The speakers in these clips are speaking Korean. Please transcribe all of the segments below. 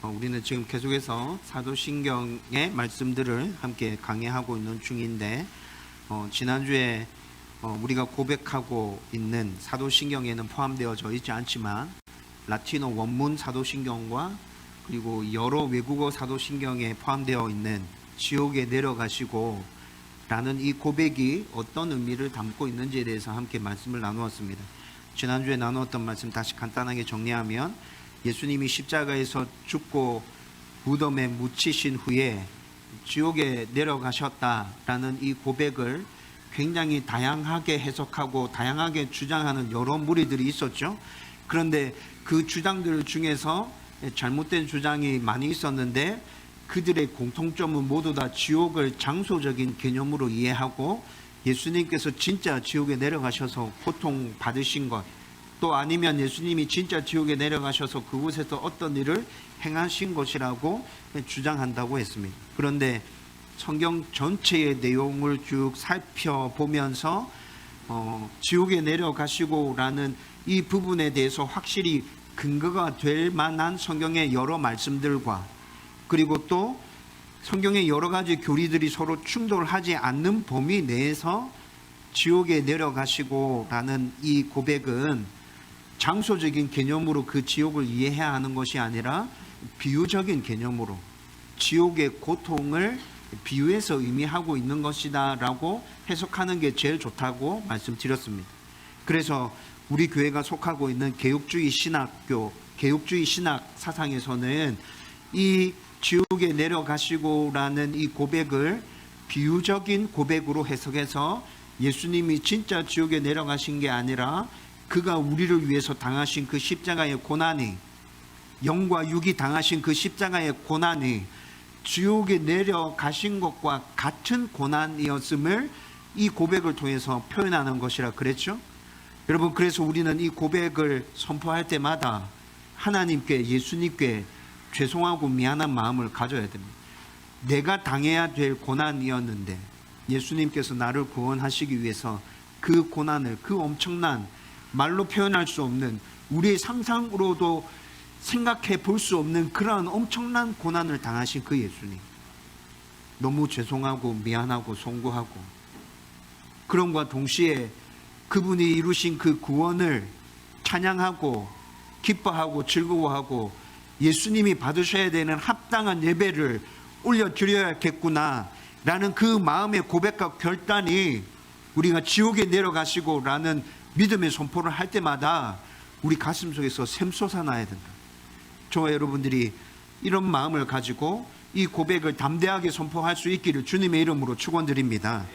우리는 지금 계속해서 사도신경의 말씀들을 함께 강해하고 있는 중인데 지난주에 우리가 고백하고 있는 사도신경에는 포함되어져 있지 않지만 라틴어 원문 사도신경과 그리고 여러 외국어 사도신경에 포함되어 있는 지옥에 내려가시고 라는 이 고백이 어떤 의미를 담고 있는지에 대해서 함께 말씀을 나누었습니다. 지난주에 나누었던 말씀 다시 간단하게 정리하면 예수님이 십자가에서 죽고 무덤에 묻히신 후에 지옥에 내려가셨다라는 이 고백을 굉장히 다양하게 해석하고 다양하게 주장하는 여러 무리들이 있었죠. 그런데 그 주장들 중에서 잘못된 주장이 많이 있었는데 그들의 공통점은 모두 다 지옥을 장소적인 개념으로 이해하고 예수님께서 진짜 지옥에 내려가셔서 고통 받으신 것, 또 아니면 예수님이 진짜 지옥에 내려가셔서 그곳에서 어떤 일을 행하신 것이라고 주장한다고 했습니다. 그런데 성경 전체의 내용을 쭉 살펴보면서 지옥에 내려가시고 라는 이 부분에 대해서 확실히 근거가 될 만한 성경의 여러 말씀들과 그리고 또 성경의 여러 가지 교리들이 서로 충돌하지 않는 범위 내에서 지옥에 내려가시고 라는 이 고백은 장소적인 개념으로 그 지옥을 이해해야 하는 것이 아니라 비유적인 개념으로 지옥의 고통을 비유해서 의미하고 있는 것이다 라고 해석하는 게 제일 좋다고 말씀드렸습니다. 그래서 우리 교회가 속하고 있는 개혁주의 신학교, 개혁주의 신학 사상에서는 이 지옥에 내려가시고 라는 이 고백을 비유적인 고백으로 해석해서 예수님이 진짜 지옥에 내려가신 게 아니라 그가 우리를 위해서 당하신 그 십자가의 고난이, 영과 육이 당하신 그 십자가의 고난이 지옥에 내려가신 것과 같은 고난이었음을 이 고백을 통해서 표현하는 것이라 그랬죠. 여러분, 그래서 우리는 이 고백을 선포할 때마다 하나님께, 예수님께 죄송하고 미안한 마음을 가져야 됩니다. 내가 당해야 될 고난이었는데 예수님께서 나를 구원하시기 위해서 그 고난을, 그 엄청난 말로 표현할 수 없는, 우리의 상상으로도 생각해 볼 수 없는 그러한 엄청난 고난을 당하신 그 예수님, 너무 죄송하고 미안하고 송구하고, 그럼과 동시에 그분이 이루신 그 구원을 찬양하고 기뻐하고 즐거워하고 예수님이 받으셔야 되는 합당한 예배를 올려드려야겠구나 라는 그 마음의 고백과 결단이 우리가 지옥에 내려가시고 라는 믿음의 선포를 할 때마다 우리 가슴 속에서 샘솟아나야 된다. 저와 여러분들이 이런 마음을 가지고 이 고백을 담대하게 선포할 수 있기를 주님의 이름으로 축원드립니다.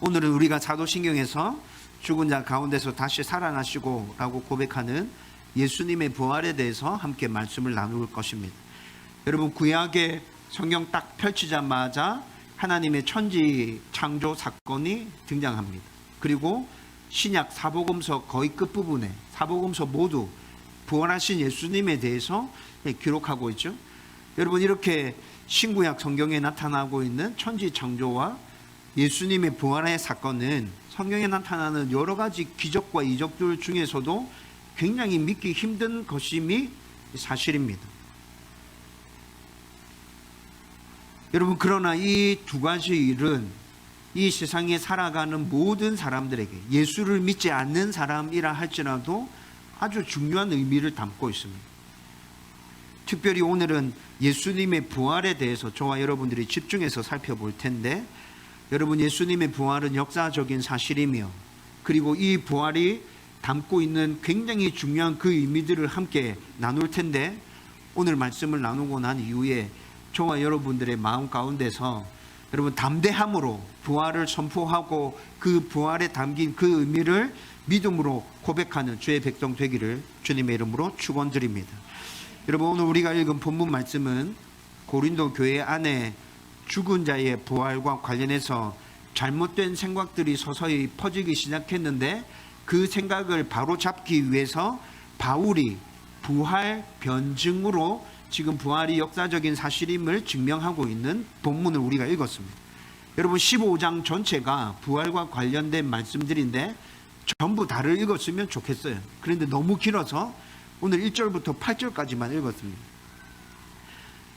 오늘은 우리가 사도신경에서 죽은 자 가운데서 다시 살아나시고 라고 고백하는 예수님의 부활에 대해서 함께 말씀을 나눌 것입니다. 여러분, 구약의 성경 딱 펼치자마자 하나님의 천지 창조 사건이 등장합니다. 그리고 신약 사복음서 거의 끝부분에 사복음서 모두 부활하신 예수님에 대해서 기록하고 있죠. 여러분, 이렇게 신구약 성경에 나타나고 있는 천지 창조와 예수님의 부활의 사건은 성경에 나타나는 여러 가지 기적과 이적들 중에서도 굉장히 믿기 힘든 것임이 사실입니다. 여러분, 그러나 이 두 가지 일은 이 세상에 살아가는 모든 사람들에게, 예수를 믿지 않는 사람이라 할지라도 아주 중요한 의미를 담고 있습니다. 특별히 오늘은 예수님의 부활에 대해서 저와 여러분들이 집중해서 살펴볼 텐데, 여러분, 예수님의 부활은 역사적인 사실이며 그리고 이 부활이 담고 있는 굉장히 중요한 그 의미들을 함께 나눌 텐데, 오늘 말씀을 나누고 난 이후에 저와 여러분들의 마음 가운데서 여러분 담대함으로 부활을 선포하고 그 부활에 담긴 그 의미를 믿음으로 고백하는 주의 백성 되기를 주님의 이름으로 축원드립니다. 여러분, 오늘 우리가 읽은 본문 말씀은 고린도 교회 안에 죽은 자의 부활과 관련해서 잘못된 생각들이 서서히 퍼지기 시작했는데 그 생각을 바로 잡기 위해서 바울이 부활 변증으로 지금 부활이 역사적인 사실임을 증명하고 있는 본문을 우리가 읽었습니다. 여러분, 15장 전체가 부활과 관련된 말씀들인데 전부 다를 읽었으면 좋겠어요. 그런데 너무 길어서 오늘 1절부터 8절까지만 읽었습니다.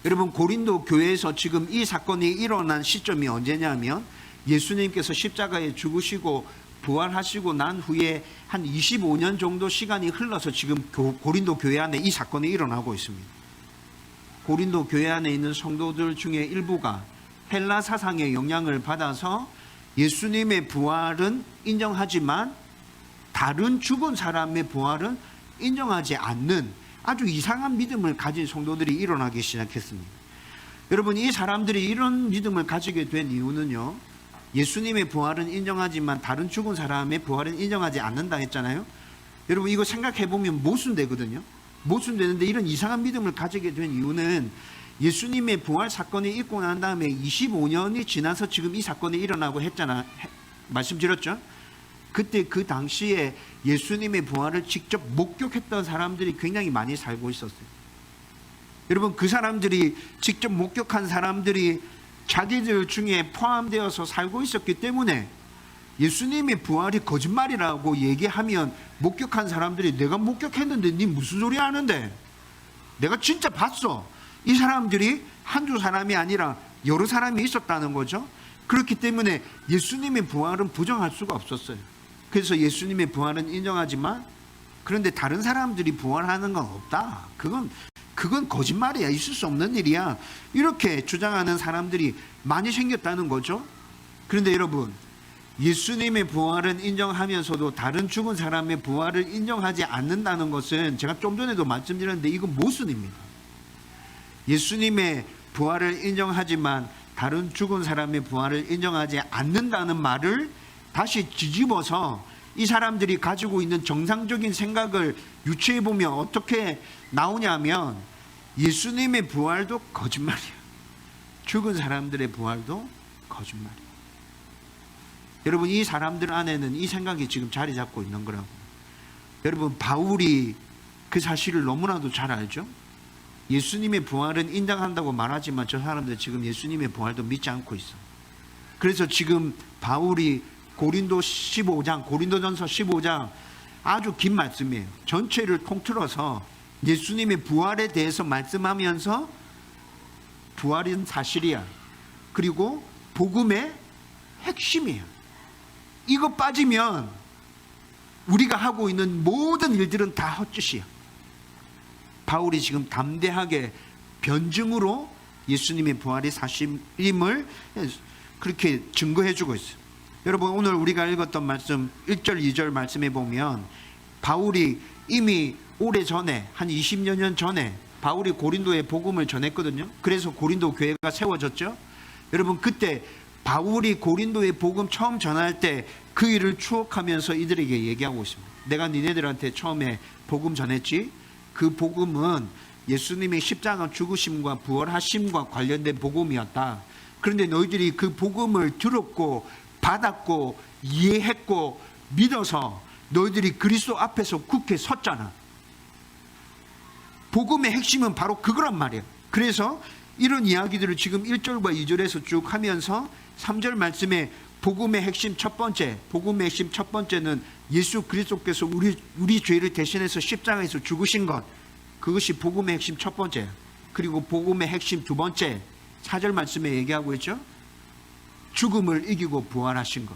여러분, 고린도 교회에서 지금 이 사건이 일어난 시점이 언제냐면 예수님께서 십자가에 죽으시고 부활하시고 난 후에 한 25년 정도 시간이 흘러서 지금 고린도 교회 안에 이 사건이 일어나고 있습니다. 고린도 교회 안에 있는 성도들 중에 일부가 헬라 사상의 영향을 받아서 예수님의 부활은 인정하지만 다른 죽은 사람의 부활은 인정하지 않는 아주 이상한 믿음을 가진 성도들이 일어나기 시작했습니다. 여러분, 이 사람들이 이런 믿음을 가지게 된 이유는요, 예수님의 부활은 인정하지만 다른 죽은 사람의 부활은 인정하지 않는다 했잖아요. 여러분, 이거 생각해보면 모순되거든요. 모순되는데 이런 이상한 믿음을 가지게 된 이유는 예수님의 부활 사건이 있고 난 다음에 25년이 지나서 지금 이 사건이 일어나고 했잖아. 말씀드렸죠? 그때 그 당시에 예수님의 부활을 직접 목격했던 사람들이 굉장히 많이 살고 있었어요. 여러분, 그 사람들이 직접 목격한 사람들이 자기들 중에 포함되어서 살고 있었기 때문에 예수님의 부활이 거짓말이라고 얘기하면 목격한 사람들이 내가 목격했는데 니 무슨 소리 하는데, 내가 진짜 봤어, 이 사람들이 한두 사람이 아니라 여러 사람이 있었다는 거죠. 그렇기 때문에 예수님의 부활은 부정할 수가 없었어요. 그래서 예수님의 부활은 인정하지만 그런데 다른 사람들이 부활하는 건 없다, 그건 거짓말이야, 있을 수 없는 일이야, 이렇게 주장하는 사람들이 많이 생겼다는 거죠. 그런데 여러분, 예수님의 부활은 인정하면서도 다른 죽은 사람의 부활을 인정하지 않는다는 것은 제가 좀 전에도 말씀드렸는데 이건 모순입니다. 예수님의 부활을 인정하지만 다른 죽은 사람의 부활을 인정하지 않는다는 말을 다시 뒤집어서 이 사람들이 가지고 있는 정상적인 생각을 유추해 보면 어떻게 나오냐면 예수님의 부활도 거짓말이야, 죽은 사람들의 부활도 거짓말이야. 여러분, 이 사람들 안에는 이 생각이 지금 자리 잡고 있는 거라고. 여러분, 바울이 그 사실을 너무나도 잘 알죠. 예수님의 부활은 인정한다고 말하지만 저 사람들 지금 예수님의 부활도 믿지 않고 있어. 그래서 지금 바울이 고린도전서 15장 아주 긴 말씀이에요. 전체를 통틀어서 예수님의 부활에 대해서 말씀하면서 부활은 사실이야, 그리고 복음의 핵심이에요. 이거 빠지면 우리가 하고 있는 모든 일들은 다 헛짓이야. 바울이 지금 담대하게 변증으로 예수님의 부활이 사실임을 그렇게 증거해 주고 있어요. 여러분, 오늘 우리가 읽었던 말씀 1절 2절 말씀에 보면 바울이 이미 오래전에 한 20여 년 전에 바울이 고린도에 복음을 전했거든요. 그래서 고린도 교회가 세워졌죠. 여러분, 그때 바울이 고린도에 복음 처음 전할 때 그 일을 추억하면서 이들에게 얘기하고 있습니다. 내가 니네들한테 처음에 복음 전했지? 그 복음은 예수님의 십자가 죽으심과 부활하심과 관련된 복음이었다. 그런데 너희들이 그 복음을 들었고 받았고 이해했고 믿어서 너희들이 그리스도 앞에서 굳게 섰잖아. 복음의 핵심은 바로 그거란 말이에요. 그래서 이런 이야기들을 지금 1절과 2절에서 쭉 하면서 3절 말씀에 복음의 핵심 첫 번째는 예수 그리스도께서 우리 죄를 대신해서 십자가에서 죽으신 것, 그것이 복음의 핵심 첫 번째. 그리고 복음의 핵심 두 번째, 4절 말씀에 얘기하고 있죠. 죽음을 이기고 부활하신 것,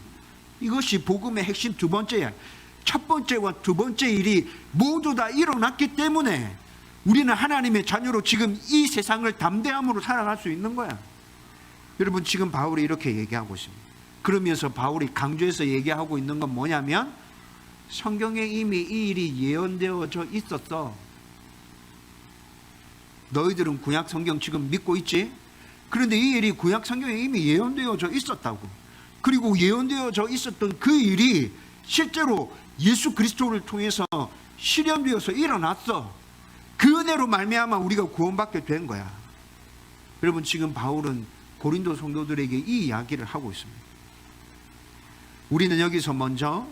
이것이 복음의 핵심 두 번째야. 첫 번째와 두 번째 일이 모두 다 일어났기 때문에 우리는 하나님의 자녀로 지금 이 세상을 담대함으로 살아갈 수 있는 거야. 여러분, 지금 바울이 이렇게 얘기하고 있습니다. 그러면서 바울이 강조해서 얘기하고 있는 건 뭐냐면 성경에 이미 이 일이 예언되어져 있었어. 너희들은 구약 성경 지금 믿고 있지? 그런데 이 일이 구약 성경에 이미 예언되어져 있었다고. 그리고 예언되어져 있었던 그 일이 실제로 예수 그리스도를 통해서 실현되어서 일어났어. 그 은혜로 말미암아 우리가 구원받게 된 거야. 여러분, 지금 바울은 고린도 성도들에게 이 이야기를 하고 있습니다. 우리는 여기서 먼저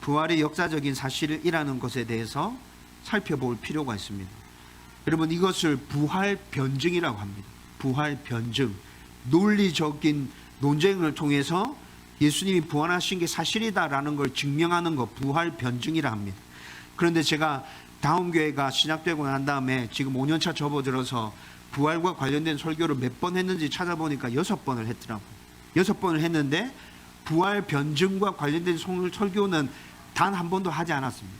부활의 역사적인 사실이라는 것에 대해서 살펴볼 필요가 있습니다. 여러분, 이것을 부활 변증이라고 합니다. 부활 변증, 논리적인 논쟁을 통해서 예수님이 부활하신 게 사실이다라는 걸 증명하는 것, 부활 변증이라 합니다. 그런데 제가 다음 교회가 시작되고 난 다음에 지금 5년차 접어들어서 부활과 관련된 설교를 몇 번 했는지 찾아보니까 6번을 했더라고요. 6번을 했는데 부활 변증과 관련된 설교는 단 한 번도 하지 않았습니다.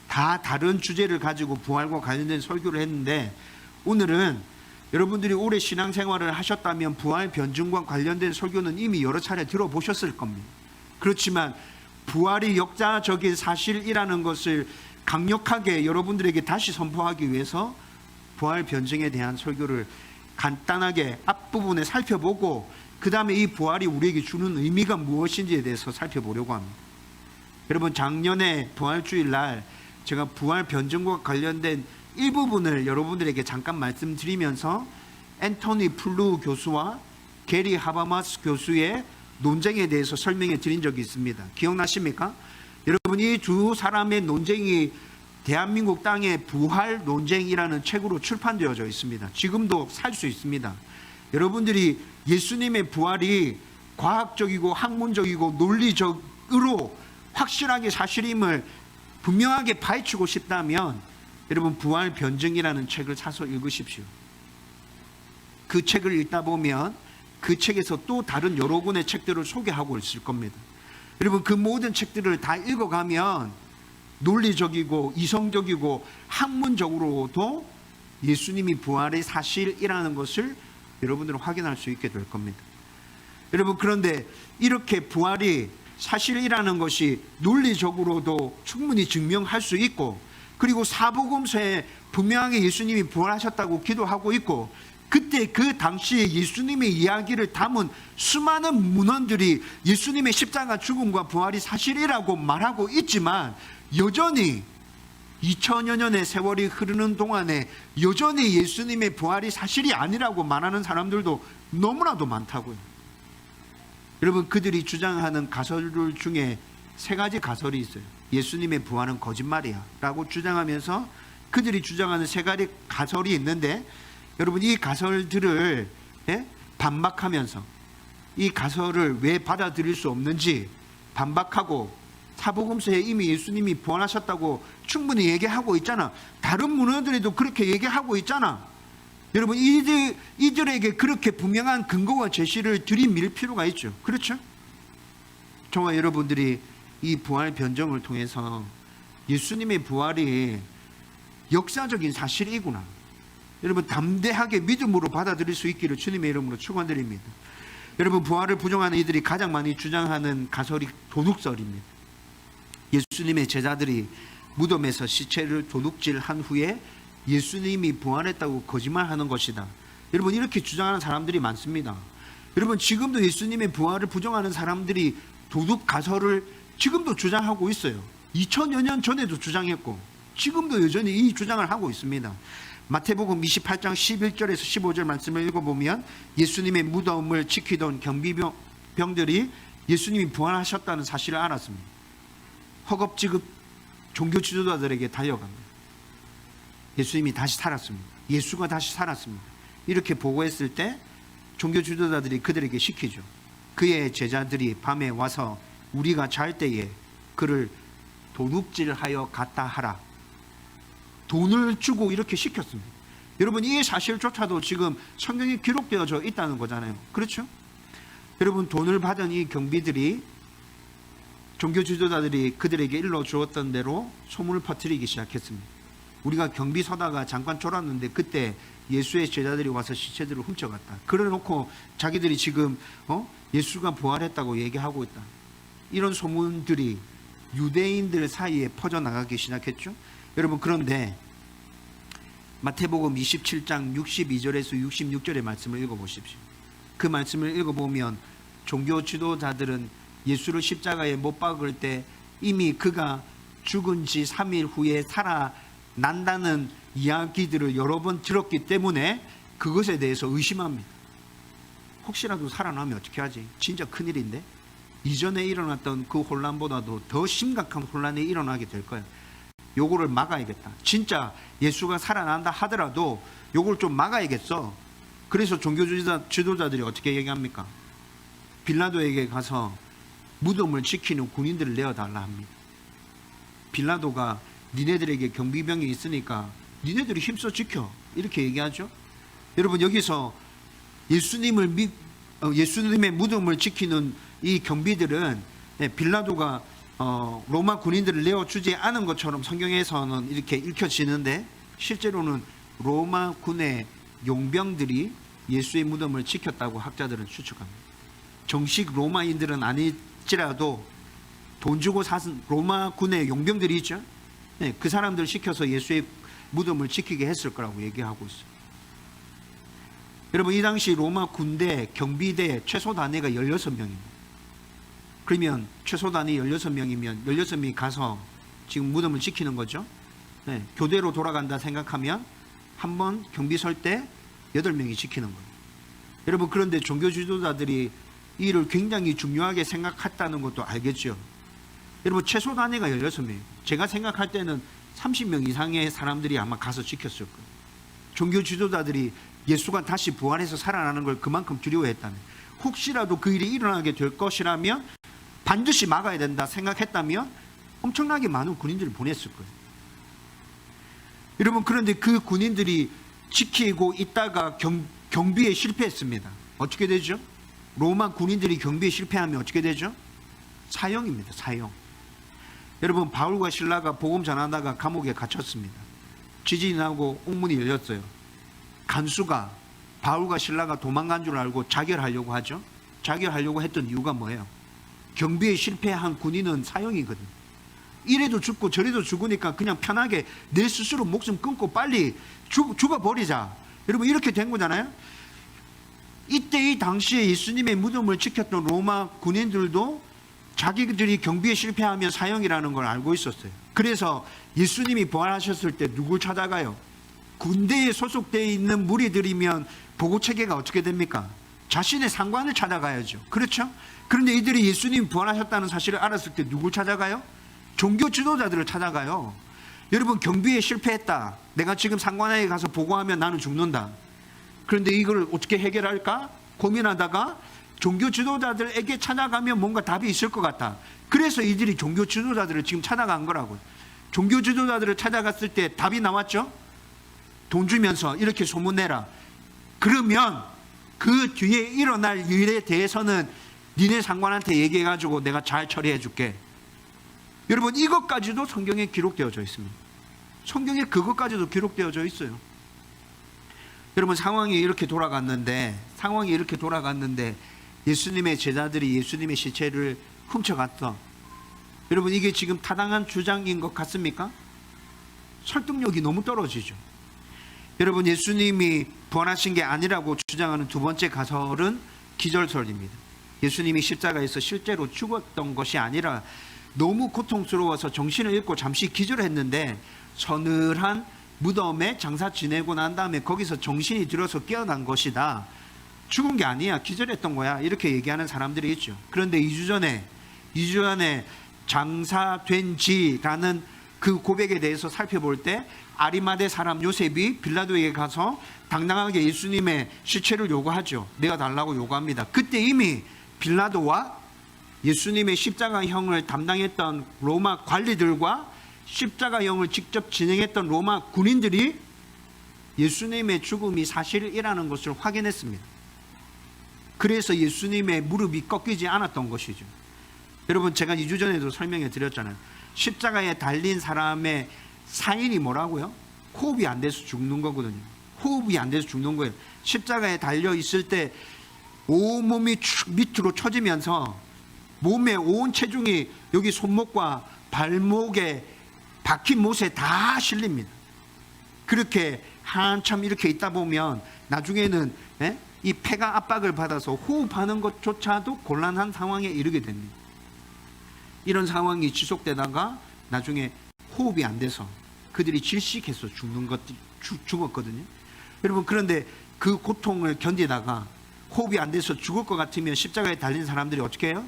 다 다른 주제를 가지고 부활과 관련된 설교를 했는데, 오늘은 여러분들이 오래 신앙생활을 하셨다면 부활 변증과 관련된 설교는 이미 여러 차례 들어보셨을 겁니다. 그렇지만 부활이 역사적인 사실이라는 것을 강력하게 여러분들에게 다시 선포하기 위해서 부활 변증에 대한 설교를 간단하게 앞부분에 살펴보고, 그 다음에 이 부활이 우리에게 주는 의미가 무엇인지에 대해서 살펴보려고 합니다. 여러분, 작년에 부활주일 날 제가 부활 변증과 관련된 일부분을 여러분들에게 잠깐 말씀드리면서 앤토니 플루 교수와 게리 하바마스 교수의 논쟁에 대해서 설명해 드린 적이 있습니다. 기억나십니까? 여러분, 이 두 사람의 논쟁이 대한민국 땅의 부활 논쟁이라는 책으로 출판되어져 있습니다. 지금도 살 수 있습니다. 여러분들이 예수님의 부활이 과학적이고 학문적이고 논리적으로 확실하게 사실임을 분명하게 파헤치고 싶다면 여러분, 부활 변증이라는 책을 사서 읽으십시오. 그 책을 읽다 보면 그 책에서 또 다른 여러 권의 책들을 소개하고 있을 겁니다. 여러분, 그 모든 책들을 다 읽어가면 논리적이고 이성적이고 학문적으로도 예수님이 부활의 사실이라는 것을 여러분들은 확인할 수 있게 될 겁니다. 여러분, 그런데 이렇게 부활이 사실이라는 것이 논리적으로도 충분히 증명할 수 있고, 그리고 사복음서에 분명하게 예수님이 부활하셨다고 기도하고 있고, 그때 그 당시에 예수님의 이야기를 담은 수많은 문헌들이 예수님의 십자가 죽음과 부활이 사실이라고 말하고 있지만, 여전히 2000여 년의 세월이 흐르는 동안에 여전히 예수님의 부활이 사실이 아니라고 말하는 사람들도 너무나도 많다고요. 여러분, 그들이 주장하는 가설 중에 3가지 가설이 있어요. 예수님의 부활은 거짓말이야 라고 주장하면서 그들이 주장하는 3가지 가설이 있는데, 여러분, 이 가설들을 반박하면서 이 가설을 왜 받아들일 수 없는지 반박하고, 사복음서에 이미 예수님이 부활하셨다고 충분히 얘기하고 있잖아, 다른 문헌들에도 그렇게 얘기하고 있잖아, 여러분, 이들에게 그렇게 분명한 근거와 제시를 들이밀 필요가 있죠. 그렇죠? 저와 여러분들이 이 부활 변증을 통해서 예수님의 부활이 역사적인 사실이구나, 여러분, 담대하게 믿음으로 받아들일 수 있기를 주님의 이름으로 축원드립니다. 여러분, 부활을 부정하는 이들이 가장 많이 주장하는 가설이 도둑설입니다. 예수님의 제자들이 무덤에서 시체를 도둑질한 후에 예수님이 부활했다고 거짓말하는 것이다. 여러분, 이렇게 주장하는 사람들이 많습니다. 여러분, 지금도 예수님의 부활을 부정하는 사람들이 도둑 가설을 지금도 주장하고 있어요. 2000여 년 전에도 주장했고 지금도 여전히 이 주장을 하고 있습니다. 마태복음 28장 11절에서 15절 말씀을 읽어보면 예수님의 무덤을 지키던 경비병들이 예수님이 부활하셨다는 사실을 알았습니다. 허겁지겁 종교 지도자들에게 달려갑니다. 예수님이 다시 살았습니다. 예수가 다시 살았습니다. 이렇게 보고했을 때 종교 지도자들이 그들에게 시키죠. 그의 제자들이 밤에 와서 우리가 잘 때에 그를 도둑질하여 갔다 하라. 돈을 주고 이렇게 시켰습니다. 여러분, 이 사실조차도 지금 성경에 기록되어져 있다는 거잖아요. 그렇죠? 여러분, 돈을 받은 이 경비들이, 종교 지도자들이 그들에게 일러주었던 대로 소문을 퍼뜨리기 시작했습니다. 우리가 경비 서다가 잠깐 쫄았는데 그때 예수의 제자들이 와서 시체들을 훔쳐갔다. 그래놓고 자기들이 지금 예수가 부활했다고 얘기하고 있다. 이런 소문들이 유대인들 사이에 퍼져나가기 시작했죠. 여러분, 그런데 마태복음 27장 62절에서 66절의 말씀을 읽어보십시오. 그 말씀을 읽어보면 종교 지도자들은 예수를 십자가에 못 박을 때 이미 그가 죽은 지 3일 후에 살아난다는 이야기들을 여러 번 들었기 때문에 그것에 대해서 의심합니다. 혹시라도 살아나면 어떻게 하지? 진짜 큰일인데? 이전에 일어났던 그 혼란보다도 더 심각한 혼란이 일어나게 될 거예요. 요거를 막아야겠다. 진짜 예수가 살아난다 하더라도 요걸 좀 막아야겠어. 그래서 종교 지도자들이 어떻게 얘기합니까? 빌라도에게 가서 무덤을 지키는 군인들을 내어달라 합니다. 빌라도가 니네들에게 경비병이 있으니까 니네들이 힘써 지켜, 이렇게 얘기하죠. 여러분, 여기서 예수님의 무덤을 지키는 이 경비들은 빌라도가 로마 군인들을 내어주지 않은 것처럼 성경에서는 이렇게 읽혀지는데, 실제로는 로마 군의 용병들이 예수의 무덤을 지켰다고 학자들은 추측합니다. 정식 로마인들은 아닐지라도 돈 주고 산 로마 군의 용병들이 있죠. 그 사람들 시켜서 예수의 무덤을 지키게 했을 거라고 얘기하고 있어요. 여러분, 이 당시 로마 군대 경비대 최소 단위가 16명입니다. 그러면 최소 단위 16명이면 16명이 가서 지금 무덤을 지키는 거죠. 교대로 돌아간다 생각하면 한 번 경비 설 때 8명이 지키는 거예요. 여러분, 그런데 종교 지도자들이 이 일을 굉장히 중요하게 생각했다는 것도 알겠죠. 여러분, 최소 단위가 16명. 제가 생각할 때는 30명 이상의 사람들이 아마 가서 지켰을 거예요. 종교 지도자들이 예수가 다시 부활해서 살아나는 걸 그만큼 두려워했다면, 혹시라도 그 일이 일어나게 될 것이라면 반드시 막아야 된다 생각했다면 엄청나게 많은 군인들을 보냈을 거예요. 여러분, 그런데 그 군인들이 지키고 있다가 경비에 실패했습니다. 어떻게 되죠? 로마 군인들이 경비에 실패하면 어떻게 되죠? 사형입니다. 사형. 여러분, 바울과 실라가 복음 전하다가 감옥에 갇혔습니다. 지진이 나고 옥문이 열렸어요. 간수가 바울과 실라가 도망간 줄 알고 자결하려고 하죠. 자결하려고 했던 이유가 뭐예요? 경비에 실패한 군인은 사형이거든요. 이래도 죽고 저래도 죽으니까 그냥 편하게 내 스스로 목숨 끊고 빨리 죽어버리자. 여러분, 이렇게 된 거잖아요. 이때 이 당시에 예수님의 무덤을 지켰던 로마 군인들도 자기들이 경비에 실패하면 사형이라는 걸 알고 있었어요. 그래서 예수님이 부활하셨을 때 누굴 찾아가요? 군대에 소속되어 있는 무리들이면 보고체계가 어떻게 됩니까? 자신의 상관을 찾아가야죠. 그렇죠? 그런데 이들이 예수님이 부활하셨다는 사실을 알았을 때 누굴 찾아가요? 종교 지도자들을 찾아가요. 여러분, 경비에 실패했다. 내가 지금 상관에게 가서 보고하면 나는 죽는다. 그런데 이걸 어떻게 해결할까 고민하다가 종교 지도자들에게 찾아가면 뭔가 답이 있을 것 같다. 그래서 이들이 종교 지도자들을 지금 찾아간 거라고요. 종교 지도자들을 찾아갔을 때 답이 나왔죠. 돈 주면서 이렇게 소문내라. 그러면 그 뒤에 일어날 일에 대해서는 니네 상관한테 얘기해가지고 내가 잘 처리해 줄게. 여러분, 이것까지도 성경에 기록되어져 있습니다. 성경에 그것까지도 기록되어져 있어요. 여러분, 상황이 이렇게 돌아갔는데 예수님의 제자들이 예수님의 시체를 훔쳐갔어. 여러분, 이게 지금 타당한 주장인 것 같습니까? 설득력이 너무 떨어지죠. 여러분, 예수님이 부활하신 게 아니라고 주장하는 두 번째 가설은 기절설입니다. 예수님이 십자가에서 실제로 죽었던 것이 아니라 너무 고통스러워서 정신을 잃고 잠시 기절했는데 서늘한 무덤에 장사 지내고 난 다음에 거기서 정신이 들어서 깨어난 것이다. 죽은 게 아니야, 기절했던 거야, 이렇게 얘기하는 사람들이 있죠. 그런데 2주 전에 장사된 지라는 그 고백에 대해서 살펴볼 때 아리마대 사람 요셉이 빌라도에게 가서 당당하게 예수님의 시체를 요구하죠. 내가 달라고 요구합니다. 그때 이미 빌라도와 예수님의 십자가형을 담당했던 로마 관리들과 십자가형을 직접 진행했던 로마 군인들이 예수님의 죽음이 사실이라는 것을 확인했습니다. 그래서 예수님의 무릎이 꺾이지 않았던 것이죠. 여러분, 제가 2주 전에도 설명해 드렸잖아요. 십자가에 달린 사람의 사인이 뭐라고요? 호흡이 안 돼서 죽는 거거든요. 호흡이 안 돼서 죽는 거예요. 십자가에 달려 있을 때 온몸이 밑으로 처지면서 몸의 온 체중이 여기 손목과 발목에 박힌 못에 다 실립니다. 그렇게 한참 이렇게 있다 보면 나중에는 이 폐가 압박을 받아서 호흡하는 것조차도 곤란한 상황에 이르게 됩니다. 이런 상황이 지속되다가 나중에 호흡이 안 돼서 그들이 질식해서 죽었거든요. 여러분, 그런데 그 고통을 견디다가 호흡이 안 돼서 죽을 것 같으면 십자가에 달린 사람들이 어떻게 해요?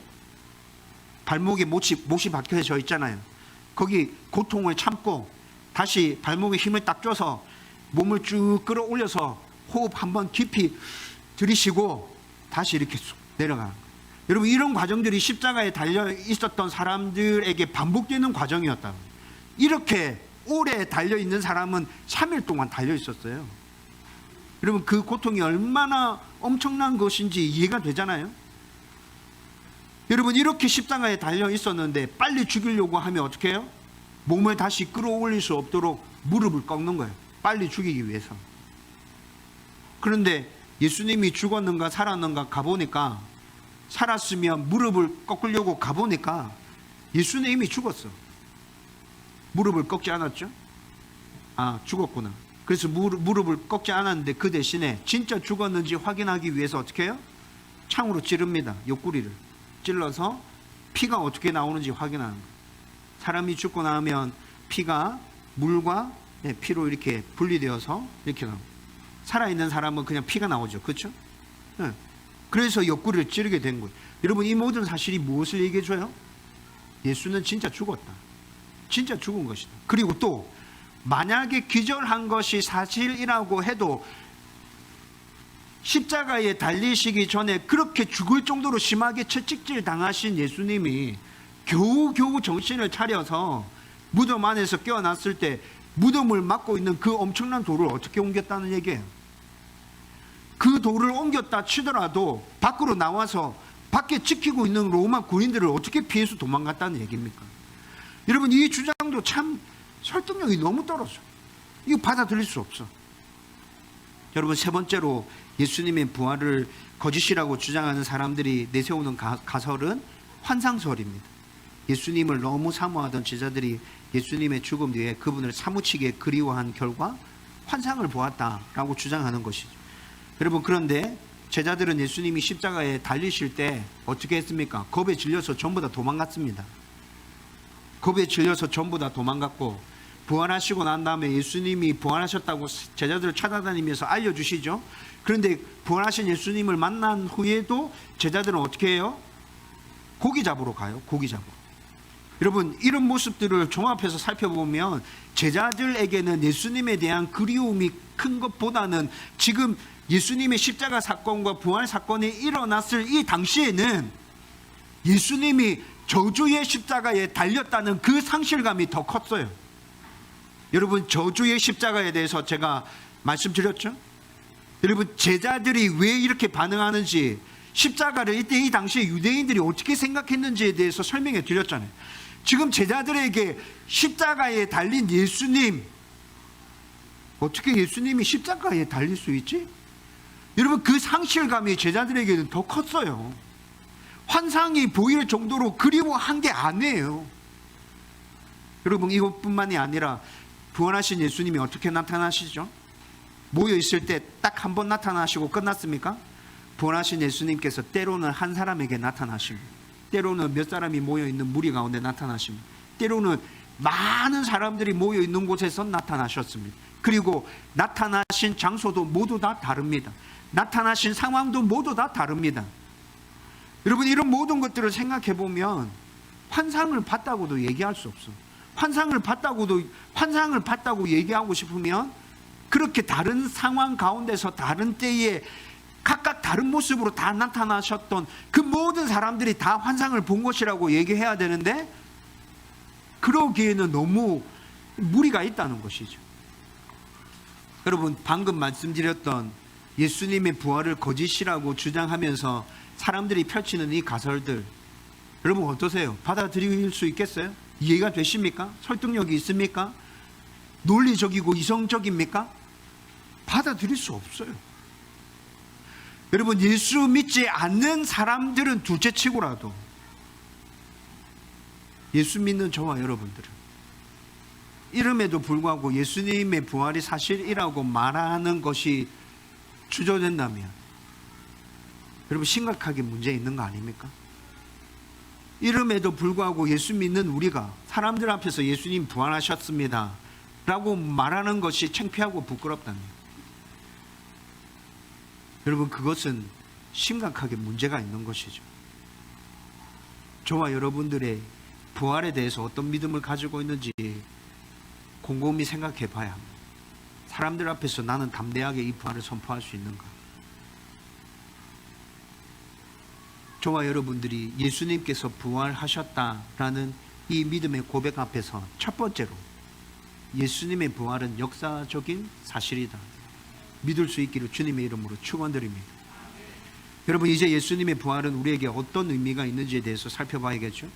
발목에 못이 박혀져 있잖아요. 거기 고통을 참고 다시 발목에 힘을 딱 줘서 몸을 쭉 끌어올려서 호흡 한번 깊이 들이쉬고 다시 이렇게 쑥 내려가는 거예요. 여러분, 이런 과정들이 십자가에 달려 있었던 사람들에게 반복되는 과정이었다고. 이렇게 오래 달려있는 사람은 3일 동안 달려있었어요. 여러분, 그 고통이 얼마나 엄청난 것인지 이해가 되잖아요. 여러분, 이렇게 십자가에 달려있었는데 빨리 죽이려고 하면 어떻게 해요? 몸을 다시 끌어올릴 수 없도록 무릎을 꺾는 거예요. 빨리 죽이기 위해서. 그런데 예수님이 죽었는가 살았는가 가보니까, 살았으면 무릎을 꺾으려고 가보니까 예수님이 죽었어. 무릎을 꺾지 않았죠? 아, 죽었구나. 그래서 무릎을 꺾지 않았는데 그 대신에 진짜 죽었는지 확인하기 위해서 어떻게 해요? 창으로 찌릅니다. 옆구리를 찔러서 피가 어떻게 나오는지 확인하는 거예요. 사람이 죽고 나면 피가 물과 피로 이렇게 분리되어서 이렇게 나옵니다. 살아있는 사람은 그냥 피가 나오죠. 그렇죠? 그래서 옆구리를 찌르게 된 거예요. 여러분, 이 모든 사실이 무엇을 얘기해 줘요? 예수는 진짜 죽었다. 진짜 죽은 것이다. 그리고 또 만약에 기절한 것이 사실이라고 해도 십자가에 달리시기 전에 그렇게 죽을 정도로 심하게 채찍질 당하신 예수님이 겨우겨우 정신을 차려서 무덤 안에서 깨어났을 때 무덤을 막고 있는 그 엄청난 돌을 어떻게 옮겼다는 얘기예요. 그 돌을 옮겼다 치더라도 밖으로 나와서 밖에 지키고 있는 로마 군인들을 어떻게 피해서 도망갔다는 얘기입니까? 여러분, 이 주장도 참 설득력이 너무 떨어져. 이거 받아들일 수 없어. 여러분, 세 번째로 예수님의 부활을 거짓이라고 주장하는 사람들이 내세우는 가설은 환상설입니다. 예수님을 너무 사모하던 제자들이 예수님의 죽음 뒤에 그분을 사무치게 그리워한 결과 환상을 보았다라고 주장하는 것이죠. 여러분, 그런데 제자들은 예수님이 십자가에 달리실 때 어떻게 했습니까? 겁에 질려서 전부 다 도망갔습니다. 겁에 질려서 전부 다 도망갔고, 부활하시고 난 다음에 예수님이 부활하셨다고 제자들을 찾아다니면서 알려주시죠. 그런데 부활하신 예수님을 만난 후에도 제자들은 어떻게 해요? 고기 잡으러 가요. 고기 잡으러. 여러분, 이런 모습들을 종합해서 살펴보면 제자들에게는 예수님에 대한 그리움이 큰 것보다는 지금 예수님의 십자가 사건과 부활 사건이 일어났을 이 당시에는 예수님이 저주의 십자가에 달렸다는 그 상실감이 더 컸어요. 여러분, 저주의 십자가에 대해서 제가 말씀드렸죠? 여러분, 제자들이 왜 이렇게 반응하는지, 십자가를 이때 이 당시에 유대인들이 어떻게 생각했는지에 대해서 설명해 드렸잖아요. 지금 제자들에게 십자가에 달린 예수님, 어떻게 예수님이 십자가에 달릴 수 있지? 여러분, 그 상실감이 제자들에게는 더 컸어요. 환상이 보일 정도로 그리워한 게 아니에요. 여러분, 이것뿐만이 아니라 부활하신 예수님이 어떻게 나타나시죠? 모여있을 때 딱 한 번 나타나시고 끝났습니까? 부활하신 예수님께서 때로는 한 사람에게 나타나십니다. 때로는 몇 사람이 모여있는 무리 가운데 나타나십니다. 때로는 많은 사람들이 모여있는 곳에서 나타나셨습니다. 그리고 나타나신 장소도 모두 다 다릅니다. 나타나신 상황도 모두 다 다릅니다. 여러분, 이런 모든 것들을 생각해 보면 환상을 봤다고도 얘기할 수 없어. 환상을 봤다고 얘기하고 싶으면 그렇게 다른 상황 가운데서 다른 때에 각각 다른 모습으로 다 나타나셨던 그 모든 사람들이 다 환상을 본 것이라고 얘기해야 되는데, 그러기에는 너무 무리가 있다는 것이죠. 여러분, 방금 말씀드렸던 예수님의 부활을 거짓이라고 주장하면서 사람들이 펼치는 이 가설들, 여러분 어떠세요? 받아들일 수 있겠어요? 이해가 되십니까? 설득력이 있습니까? 논리적이고 이성적입니까? 받아들일 수 없어요. 여러분, 예수 믿지 않는 사람들은 둘째치고라도 예수 믿는 저와 여러분들은 이름에도 불구하고 예수님의 부활이 사실이라고 말하는 것이 주저된다면 여러분, 심각하게 문제 있는 거 아닙니까? 이름에도 불구하고 예수 믿는 우리가 사람들 앞에서 예수님 부활하셨습니다 라고 말하는 것이 창피하고 부끄럽다면, 여러분, 그것은 심각하게 문제가 있는 것이죠. 저와 여러분들의 부활에 대해서 어떤 믿음을 가지고 있는지 곰곰이 생각해 봐야 합니다. 사람들 앞에서 나는 담대하게 이 부활을 선포할 수 있는가? 저와 여러분들이 예수님께서 부활하셨다라는 이 믿음의 고백 앞에서 첫 번째로 예수님의 부활은 역사적인 사실이다. 믿을 수 있기를 주님의 이름으로 축원드립니다. 여러분, 이제 예수님의 부활은 우리에게 어떤 의미가 있는지에 대해서 살펴봐야겠죠.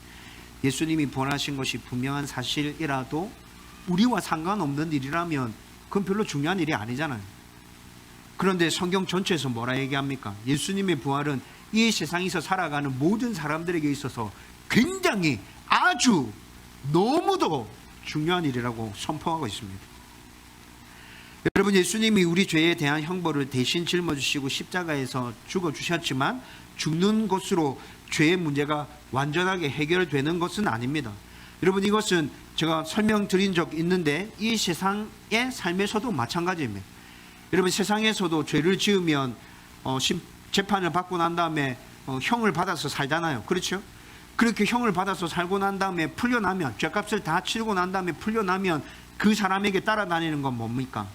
예수님이 부활하신 것이 분명한 사실이라도 우리와 상관없는 일이라면 그건 별로 중요한 일이 아니잖아요. 그런데 성경 전체에서 뭐라 얘기합니까? 예수님의 부활은 이 세상에서 살아가는 모든 사람들에게 있어서 굉장히 아주 너무도 중요한 일이라고 선포하고 있습니다. 여러분, 예수님이 우리 죄에 대한 형벌을 대신 짊어지시고 십자가에서 죽어주셨지만 죽는 것으로 죄의 문제가 완전하게 해결되는 것은 아닙니다. 여러분, 이것은 제가 설명드린 적 있는데 이 세상의 삶에서도 마찬가지입니다. 여러분, 세상에서도 죄를 지으면 재판을 받고 난 다음에 형을 받아서 살잖아요. 그렇죠? 그렇게 형을 받아서 살고 난 다음에 풀려나면, 죄값을 다 치르고 난 다음에 풀려나면 그 사람에게 따라다니는 건 뭡니까?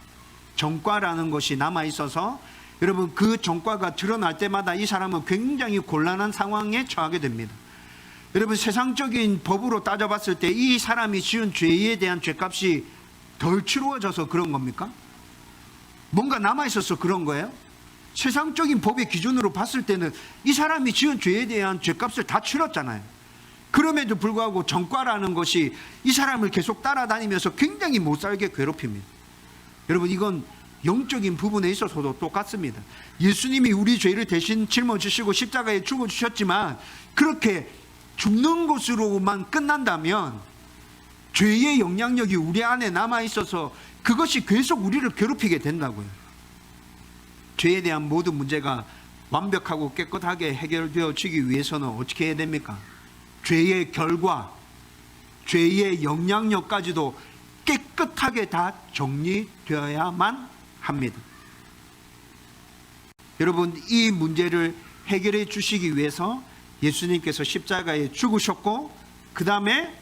정과라는 것이 남아있어서 여러분, 그 정과가 드러날 때마다 이 사람은 굉장히 곤란한 상황에 처하게 됩니다. 여러분, 세상적인 법으로 따져봤을 때 이 사람이 지은 죄에 대한 죄값이 덜 치루어져서 그런 겁니까? 뭔가 남아있어서 그런 거예요? 세상적인 법의 기준으로 봤을 때는 이 사람이 지은 죄에 대한 죄값을 다 치렀잖아요. 그럼에도 불구하고 정과라는 것이 이 사람을 계속 따라다니면서 굉장히 못살게 괴롭힙니다. 여러분, 이건 영적인 부분에 있어서도 똑같습니다. 예수님이 우리 죄를 대신 짊어지시고 십자가에 죽어주셨지만 그렇게 죽는 것으로만 끝난다면 죄의 영향력이 우리 안에 남아있어서 그것이 계속 우리를 괴롭히게 된다고요. 죄에 대한 모든 문제가 완벽하고 깨끗하게 해결되어지기 위해서는 어떻게 해야 됩니까? 죄의 결과, 죄의 영향력까지도 깨끗하게 다 정리되어야만 합니다. 여러분, 이 문제를 해결해 주시기 위해서 예수님께서 십자가에 죽으셨고 그 다음에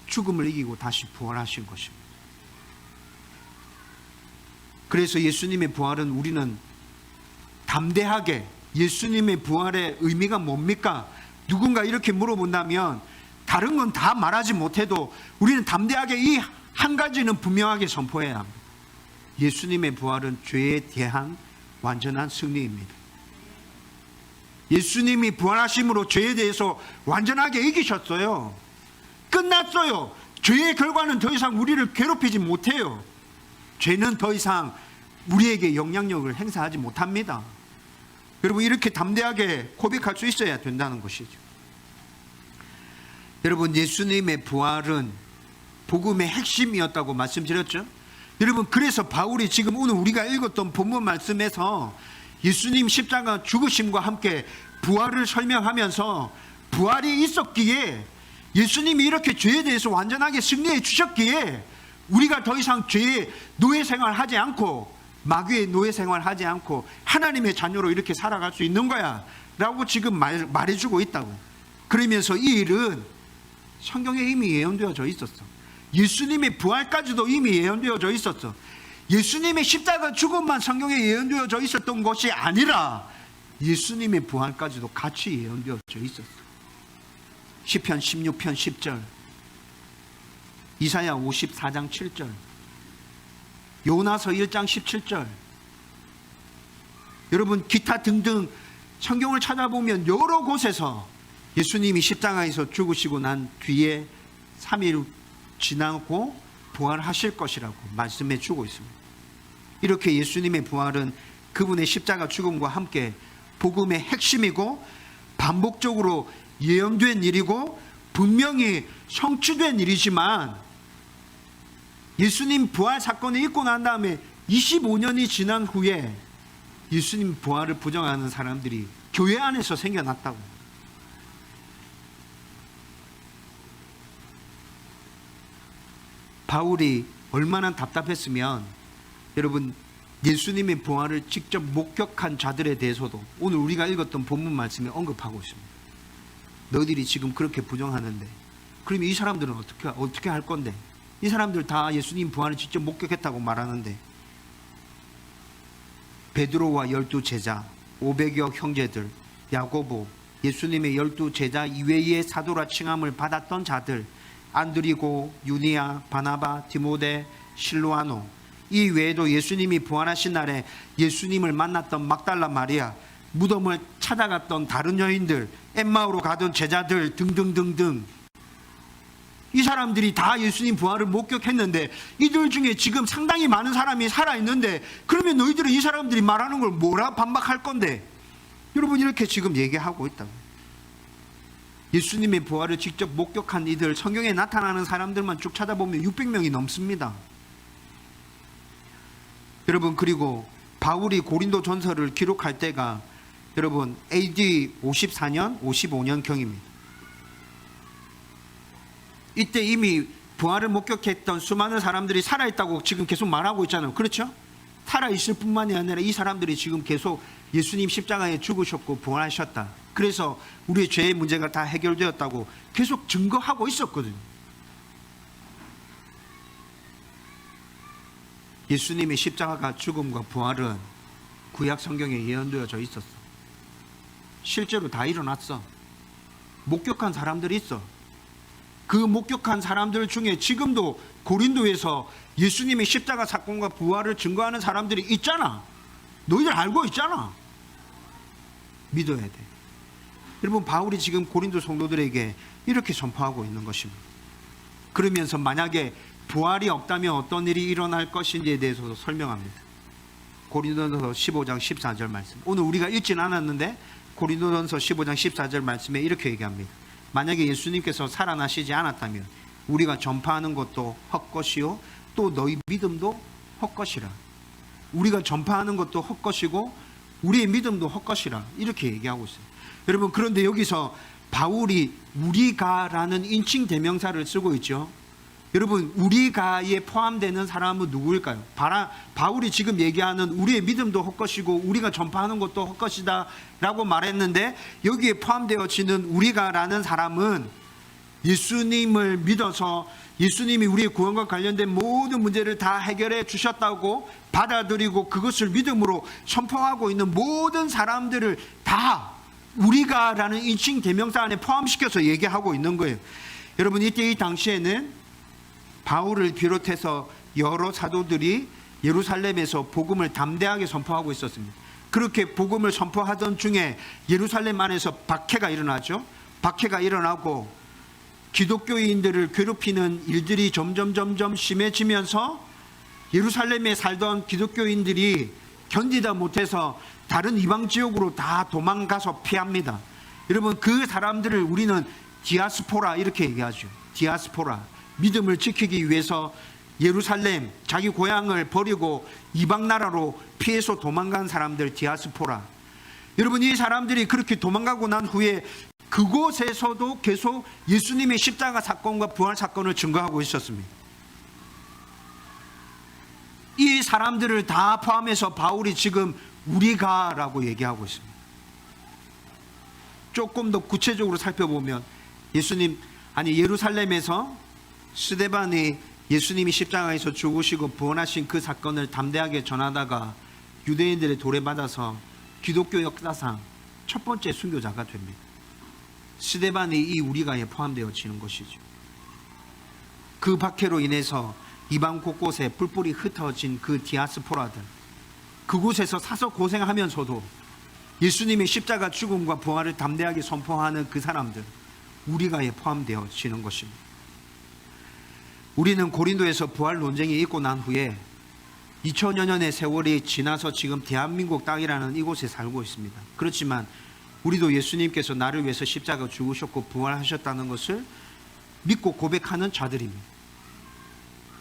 죽음을 이기고 다시 부활하신 것입니다. 그래서 예수님의 부활은 우리는 담대하게, 예수님의 부활의 의미가 뭡니까? 누군가 이렇게 물어본다면 다른 건 다 말하지 못해도 우리는 담대하게 이 한 가지는 분명하게 선포해야 합니다. 예수님의 부활은 죄에 대한 완전한 승리입니다. 예수님이 부활하심으로 죄에 대해서 완전하게 이기셨어요. 끝났어요. 죄의 결과는 더 이상 우리를 괴롭히지 못해요. 죄는 더 이상 우리에게 영향력을 행사하지 못합니다. 여러분, 이렇게 담대하게 고백할 수 있어야 된다는 것이죠. 여러분, 예수님의 부활은 복음의 핵심이었다고 말씀드렸죠. 여러분, 그래서 바울이 지금 오늘 우리가 읽었던 본문 말씀에서 예수님 십자가 죽으심과 함께 부활을 설명하면서 부활이 있었기에, 예수님이 이렇게 죄에 대해서 완전하게 승리해 주셨기에 우리가 더 이상 죄의 노예 생활하지 않고 마귀의 노예 생활하지 않고 하나님의 자녀로 이렇게 살아갈 수 있는 거야 라고 지금 말해주고 있다고. 그러면서 이 일은 성경에 이미 예언되어져 있었어. 예수님의 부활까지도 이미 예언되어져 있었어. 예수님의 십자가 죽음만 성경에 예언되어져 있었던 것이 아니라 예수님의 부활까지도 같이 예언되어져 있었어. 시편 16편 10절, 이사야 54장 7절, 요나서 1장 17절, 여러분 기타 등등 성경을 찾아보면 여러 곳에서 예수님이 십자가에서 죽으시고 난 뒤에 3일 지나고 부활하실 것이라고 말씀해 주고 있습니다. 이렇게 예수님의 부활은 그분의 십자가 죽음과 함께 복음의 핵심이고 반복적으로 예언된 일이고 분명히 성취된 일이지만, 예수님 부활 사건이 있고 난 다음에 25년이 지난 후에 예수님 부활을 부정하는 사람들이 교회 안에서 생겨났다고. 바울이 얼마나 답답했으면 여러분, 예수님의 부활을 직접 목격한 자들에 대해서도 오늘 우리가 읽었던 본문 말씀에 언급하고 있습니다. 너희들이 지금 그렇게 부정하는데 그럼 이 사람들은 어떻게 할 건데? 이 사람들 다 예수님 부활을 직접 목격했다고 말하는데, 베드로와 12제자, 500여 형제들, 야고보, 예수님의 12제자 이외의 사도라 칭함을 받았던 자들, 안드리고, 유니아, 바나바, 디모데, 실로아노, 이 외에도 예수님이 부활하신 날에 예수님을 만났던 막달라 마리아, 무덤을 찾아갔던 다른 여인들, 엠마오로 가던 제자들 등등등등, 이 사람들이 다 예수님 부활을 목격했는데 이들 중에 지금 상당히 많은 사람이 살아있는데, 그러면 너희들은 이 사람들이 말하는 걸 뭐라 반박할 건데? 여러분, 이렇게 지금 얘기하고 있다고. 예수님의 부활을 직접 목격한 이들, 성경에 나타나는 사람들만 쭉 찾아보면 600명이 넘습니다. 여러분, 그리고 바울이 고린도 전서를 기록할 때가 여러분 AD 54년, 55년 경입니다. 이때 이미 부활을 목격했던 수많은 사람들이 살아있다고 지금 계속 말하고 있잖아요. 그렇죠? 살아있을 뿐만이 아니라 이 사람들이 지금 계속 예수님 십자가에 죽으셨고 부활하셨다, 그래서 우리의 죄의 문제가 다 해결되었다고 계속 증거하고 있었거든요. 예수님의 십자가가 죽음과 부활은 구약 성경에 예언되어져 있었어. 실제로 다 일어났어. 목격한 사람들이 있어. 그 목격한 사람들 중에 지금도 고린도에서 예수님의 십자가 사건과 부활을 증거하는 사람들이 있잖아. 너희들 알고 있잖아. 믿어야 돼. 여러분, 바울이 지금 고린도 성도들에게 이렇게 선포하고 있는 것입니다. 그러면서 만약에 부활이 없다면 어떤 일이 일어날 것인지에 대해서도 설명합니다. 고린도전서 15장 14절 말씀, 오늘 우리가 읽지는 않았는데 고린도전서 15장 14절 말씀에 이렇게 얘기합니다. 만약에 예수님께서 살아나시지 않았다면 우리가 전파하는 것도 헛것이요 또 너희 믿음도 헛것이라. 우리가 전파하는 것도 헛것이고 우리의 믿음도 헛것이라, 이렇게 얘기하고 있어요. 여러분, 그런데 여기서 바울이 우리가라는 인칭 대명사를 쓰고 있죠. 여러분, 우리가에 포함되는 사람은 누구일까요? 바울이 지금 얘기하는 우리의 믿음도 헛것이고 우리가 전파하는 것도 헛것이다 라고 말했는데, 여기에 포함되어지는 우리가라는 사람은 예수님을 믿어서 예수님이 우리의 구원과 관련된 모든 문제를 다 해결해 주셨다고 받아들이고 그것을 믿음으로 선포하고 있는 모든 사람들을 다 우리가라는 인칭 대명사 안에 포함시켜서 얘기하고 있는 거예요. 여러분, 이때 이 당시에는 바울을 비롯해서 여러 사도들이 예루살렘에서 복음을 담대하게 선포하고 있었습니다. 그렇게 복음을 선포하던 중에 예루살렘 안에서 박해가 일어나죠. 박해가 일어나고 기독교인들을 괴롭히는 일들이 점점 심해지면서 예루살렘에 살던 기독교인들이 견디다 못해서 다른 이방 지역으로 다 도망가서 피합니다. 여러분, 그 사람들을 우리는 디아스포라 이렇게 얘기하죠. 디아스포라. 믿음을 지키기 위해서 예루살렘, 자기 고향을 버리고 이방 나라로 피해서 도망간 사람들, 디아스포라. 여러분, 이 사람들이 그렇게 도망가고 난 후에 그곳에서도 계속 예수님의 십자가 사건과 부활 사건을 증거하고 있었습니다. 이 사람들을 다 포함해서 바울이 지금 우리가라고 얘기하고 있습니다. 조금 더 구체적으로 살펴보면 예루살렘에서 스데반이 예수님이 십자가에서 죽으시고 부활하신 그 사건을 담대하게 전하다가 유대인들의 돌에 받아서 기독교 역사상 첫 번째 순교자가 됩니다. 스데반이 이 우리가에 포함되어지는 것이죠. 그 박해로 인해서 이방 곳곳에 뿔뿔이 흩어진 그 디아스포라들, 그곳에서 사서 고생하면서도 예수님의 십자가 죽음과 부활을 담대하게 선포하는 그 사람들, 우리가에 포함되어지는 것입니다. 우리는 고린도에서 부활 논쟁이 있고 난 후에 2000여 년의 세월이 지나서 지금 대한민국 땅이라는 이곳에 살고 있습니다. 그렇지만 우리도 예수님께서 나를 위해서 십자가 죽으셨고 부활하셨다는 것을 믿고 고백하는 자들입니다.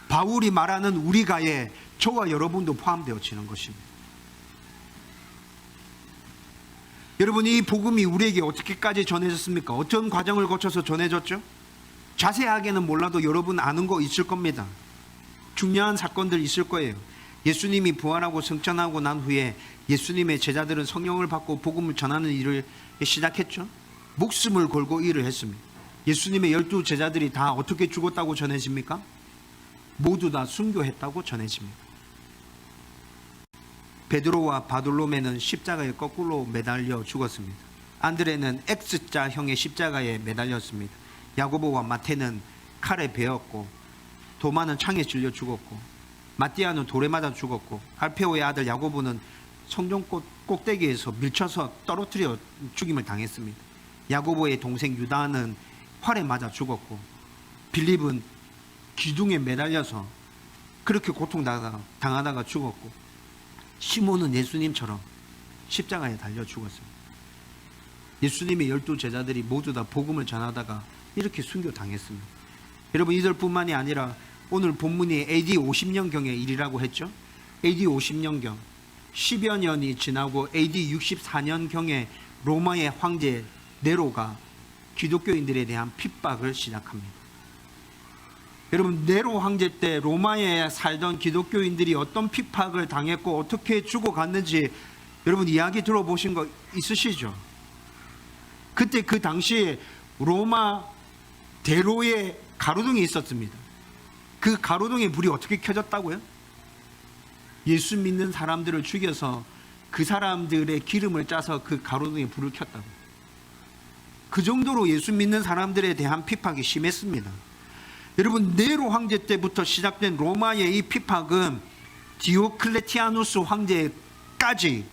바울이 말하는 우리가에 저와 여러분도 포함되어지는 것입니다. 여러분, 이 복음이 우리에게 어떻게까지 전해졌습니까? 어떤 과정을 거쳐서 전해졌죠? 자세하게는 몰라도 여러분 아는 거 있을 겁니다. 중요한 사건들 있을 거예요. 예수님이 부활하고 승천하고 난 후에 예수님의 제자들은 성령을 받고 복음을 전하는 일을 시작했죠. 목숨을 걸고 일을 했습니다. 예수님의 12 제자들이 다 어떻게 죽었다고 전해집니까? 모두 다 순교했다고 전해집니다. 베드로와 바돌로메는 십자가에 거꾸로 매달려 죽었습니다. 안드레는 X자형의 십자가에 매달렸습니다. 야고보와 마태는 칼에 베었고 도마는 창에 찔려 죽었고 마띠아는 돌에 맞아 죽었고 알페오의 아들 야고보는 성전 꼭대기에서 밀쳐서 떨어뜨려 죽임을 당했습니다. 야고보의 동생 유다는 활에 맞아 죽었고 빌립은 기둥에 매달려서 그렇게 고통당하다가 죽었고 시몬은 예수님처럼 십자가에 달려 죽었습니다. 예수님의 12제자들이 모두 다 복음을 전하다가 이렇게 순교당했습니다. 여러분, 이들뿐만이 아니라 오늘 본문이 AD 50년경의 일이라고 했죠. AD 50년경 10여 년이 지나고 AD 64년경에 로마의 황제 네로가 기독교인들에 대한 핍박을 시작합니다. 여러분, 네로 황제 때 로마에 살던 기독교인들이 어떤 핍박을 당했고 어떻게 죽어갔는지 여러분 이야기 들어보신 거 있으시죠? 그때 그 당시에 로마 대로에 가로등이 있었습니다. 그 가로등에 불이 어떻게 켜졌다고요? 예수 믿는 사람들을 죽여서 그 사람들의 기름을 짜서 그 가로등에 불을 켰다고. 그 정도로 예수 믿는 사람들에 대한 핍박이 심했습니다. 여러분, 네로 황제 때부터 시작된 로마의 이 핍박은 디오클레티아누스 황제까지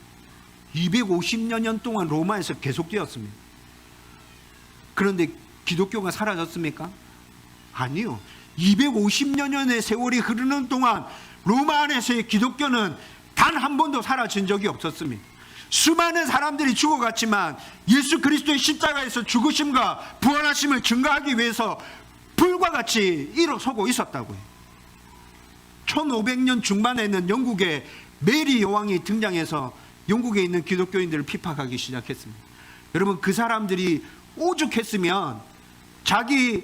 250여 년 동안 로마에서 계속되었습니다. 그런데 기독교가 사라졌습니까? 아니요. 250여 년의 세월이 흐르는 동안 로마 안에서의 기독교는 단 한 번도 사라진 적이 없었습니다. 수많은 사람들이 죽어갔지만 예수 그리스도의 십자가에서 죽으심과 부활하심을 증거하기 위해서 불과 같이 일어서고 있었다고요. 1500년 중반에는 영국의 메리 여왕이 등장해서 영국에 있는 기독교인들을 핍박하기 시작했습니다. 여러분, 그 사람들이 오죽했으면 자기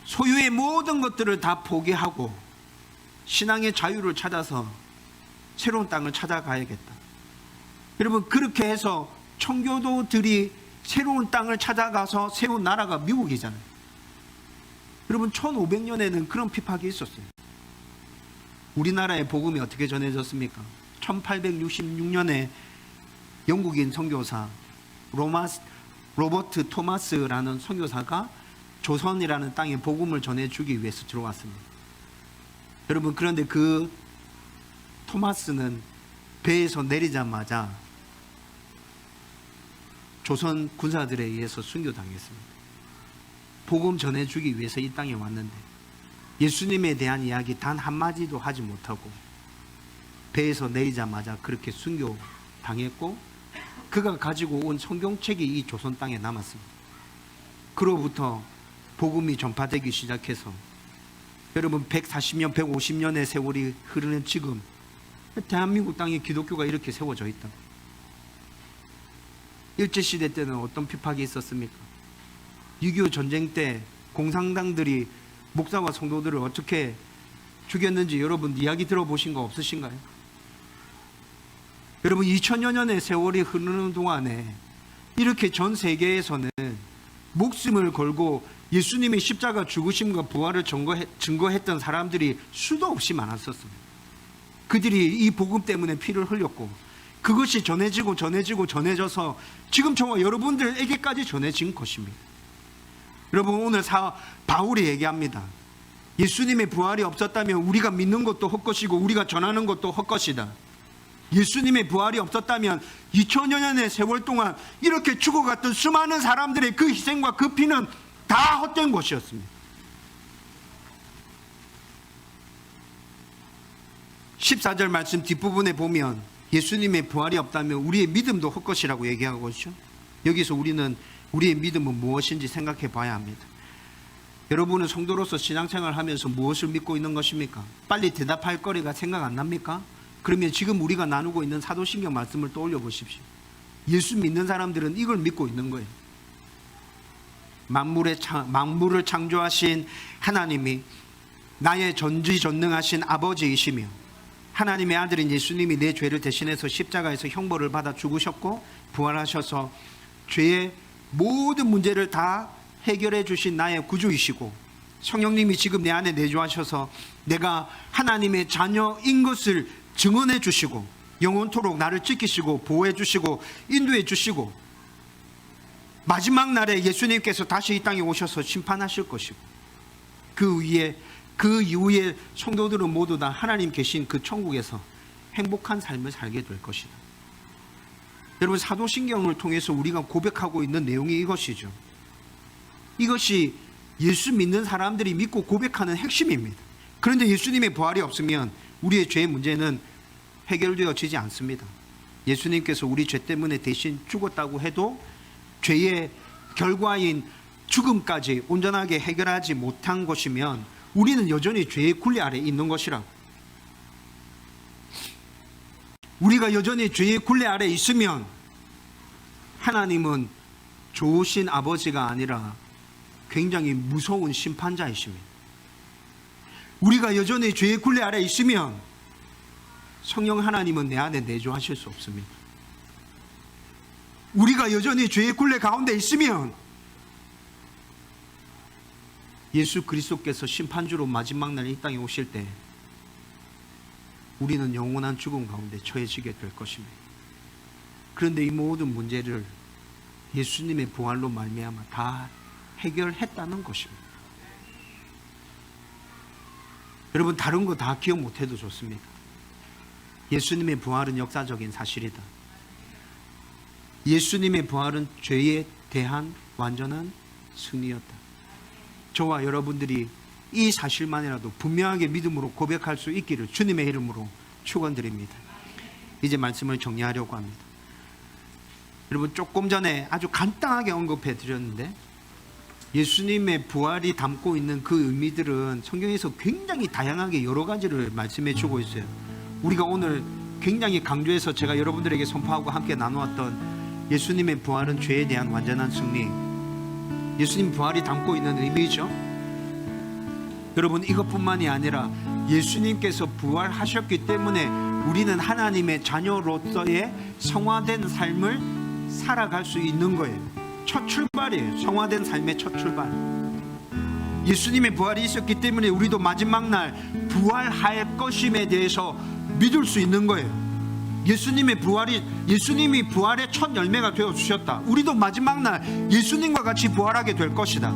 소유의 모든 것들을 다 포기하고 신앙의 자유를 찾아서 새로운 땅을 찾아가야겠다. 여러분, 그렇게 해서 청교도들이 새로운 땅을 찾아가서 세운 나라가 미국이잖아요. 여러분, 1500년에는 그런 핍박이 있었어요. 우리나라의 복음이 어떻게 전해졌습니까? 1866년에 영국인 선교사 로버트 토마스라는 선교사가 조선이라는 땅에 복음을 전해주기 위해서 들어왔습니다. 여러분, 그런데 그 토마스는 배에서 내리자마자 조선 군사들에 의해서 순교당했습니다. 복음 전해주기 위해서 이 땅에 왔는데 예수님에 대한 이야기 단 한마디도 하지 못하고 배에서 내리자마자 그렇게 순교당했고, 그가 가지고 온 성경책이 이 조선 땅에 남았습니다. 그로부터 복음이 전파되기 시작해서 여러분 140년, 150년의 세월이 흐르는 지금 대한민국 땅에 기독교가 이렇게 세워져 있다. 일제시대 때는 어떤 핍박이 있었습니까? 6.25 전쟁 때 공산당들이 목사와 성도들을 어떻게 죽였는지 여러분 이야기 들어보신 거 없으신가요? 여러분, 2000여 년의 세월이 흐르는 동안에 이렇게 전 세계에서는 목숨을 걸고 예수님의 십자가 죽으심과 부활을 증거했던 사람들이 수도 없이 많았었습니다. 그들이 이 복음 때문에 피를 흘렸고 그것이 전해져서 지금 저와 여러분들에게까지 전해진 것입니다. 여러분, 오늘 바울이 얘기합니다. 예수님의 부활이 없었다면 우리가 믿는 것도 헛것이고 우리가 전하는 것도 헛것이다. 예수님의 부활이 없었다면 2000여 년의 세월 동안 이렇게 죽어갔던 수많은 사람들의 그 희생과 그 피는 다 헛된 것이었습니다. 14절 말씀 뒷부분에 보면 예수님의 부활이 없다면 우리의 믿음도 헛것이라고 얘기하고 있죠. 여기서 우리는 우리의 믿음은 무엇인지 생각해 봐야 합니다. 여러분은 성도로서 신앙생활을 하면서 무엇을 믿고 있는 것입니까? 빨리 대답할 거리가 생각 안 납니까? 그러면 지금 우리가 나누고 있는 사도신경 말씀을 떠올려 보십시오. 예수 믿는 사람들은 이걸 믿고 있는 거예요. 만물을 창조하신 하나님이 나의 전지전능하신 아버지이시며 하나님의 아들인 예수님이 내 죄를 대신해서 십자가에서 형벌을 받아 죽으셨고 부활하셔서 죄의 모든 문제를 다 해결해 주신 나의 구주이시고, 성령님이 지금 내 안에 내주하셔서 내가 하나님의 자녀인 것을 증언해 주시고 영원토록 나를 지키시고 보호해 주시고 인도해 주시고, 마지막 날에 예수님께서 다시 이 땅에 오셔서 심판하실 것이고 그 위에 그 이후에 성도들은 모두 다 하나님 계신 그 천국에서 행복한 삶을 살게 될 것이다. 여러분, 사도신경을 통해서 우리가 고백하고 있는 내용이 이것이죠. 이것이 예수 믿는 사람들이 믿고 고백하는 핵심입니다. 그런데 예수님의 부활이 없으면 우리의 죄의 문제는 해결되어지지 않습니다. 예수님께서 우리 죄 때문에 대신 죽었다고 해도 죄의 결과인 죽음까지 온전하게 해결하지 못한 것이면 우리는 여전히 죄의 굴레 아래에 있는 것이라고. 우리가 여전히 죄의 굴레 아래에 있으면 하나님은 좋으신 아버지가 아니라 굉장히 무서운 심판자이십니다. 우리가 여전히 죄의 굴레 아래에 있으면 성령 하나님은 내 안에 내주하실 수 없습니다. 우리가 여전히 죄의 굴레 가운데 있으면 예수 그리스도께서 심판주로 마지막 날 이 땅에 오실 때 우리는 영원한 죽음 가운데 처해지게 될 것입니다. 그런데 이 모든 문제를 예수님의 부활로 말미암아 다 해결했다는 것입니다. 여러분, 다른 거 다 기억 못해도 좋습니다. 예수님의 부활은 역사적인 사실이다. 예수님의 부활은 죄에 대한 완전한 승리였다. 저와 여러분들이 이 사실만이라도 분명하게 믿음으로 고백할 수 있기를 주님의 이름으로 축원드립니다. 이제 말씀을 정리하려고 합니다. 여러분, 조금 전에 아주 간단하게 언급해 드렸는데 예수님의 부활이 담고 있는 그 의미들은 성경에서 굉장히 다양하게 여러 가지를 말씀해 주고 있어요. 우리가 오늘 굉장히 강조해서 제가 여러분들에게 선포하고 함께 나누었던 예수님의 부활은 죄에 대한 완전한 승리, 예수님 부활이 담고 있는 의미죠. 여러분, 이것뿐만이 아니라 예수님께서 부활하셨기 때문에 우리는 하나님의 자녀로서의 성화된 삶을 살아갈 수 있는 거예요. 첫 출발이에요. 성화된 삶의 첫 출발. 예수님의 부활이 있었기 때문에 우리도 마지막 날 부활할 것임에 대해서 믿을 수 있는 거예요. 예수님이 부활의 첫 열매가 되어 주셨다. 우리도 마지막 날 예수님과 같이 부활하게 될 것이다.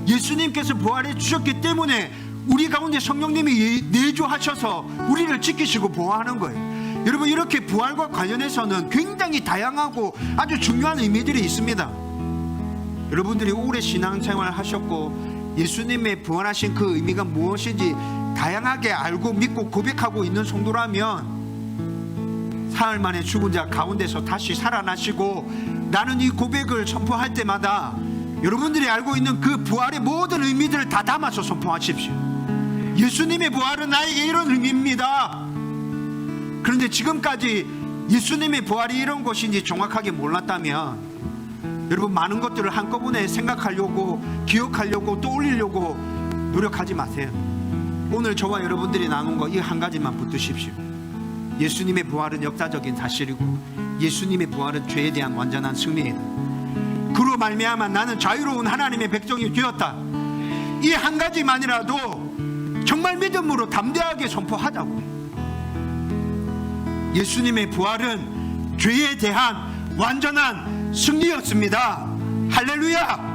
예수님께서 부활해 주셨기 때문에 우리 가운데 성령님이 내주하셔서 우리를 지키시고 보호하는 거예요. 여러분, 이렇게 부활과 관련해서는 굉장히 다양하고 아주 중요한 의미들이 있습니다. 여러분들이 오래 신앙생활 하셨고 예수님의 부활하신 그 의미가 무엇인지 다양하게 알고 믿고 고백하고 있는 성도라면 사흘 만에 죽은 자 가운데서 다시 살아나시고 나는 이 고백을 선포할 때마다 여러분들이 알고 있는 그 부활의 모든 의미들을 다 담아서 선포하십시오. 예수님의 부활은 나에게 이런 의미입니다. 그런데 지금까지 예수님의 부활이 이런 것인지 정확하게 몰랐다면 여러분, 많은 것들을 한꺼번에 생각하려고, 기억하려고, 떠올리려고 노력하지 마세요. 오늘 저와 여러분들이 나눈 거 이 한 가지만 붙드십시오. 예수님의 부활은 역사적인 사실이고 예수님의 부활은 죄에 대한 완전한 승리이다. 그로 말미암아 나는 자유로운 하나님의 백성이 되었다. 이 한 가지만이라도 정말 믿음으로 담대하게 선포하자고. 예수님의 부활은 죄에 대한 완전한 승리였습니다. 할렐루야!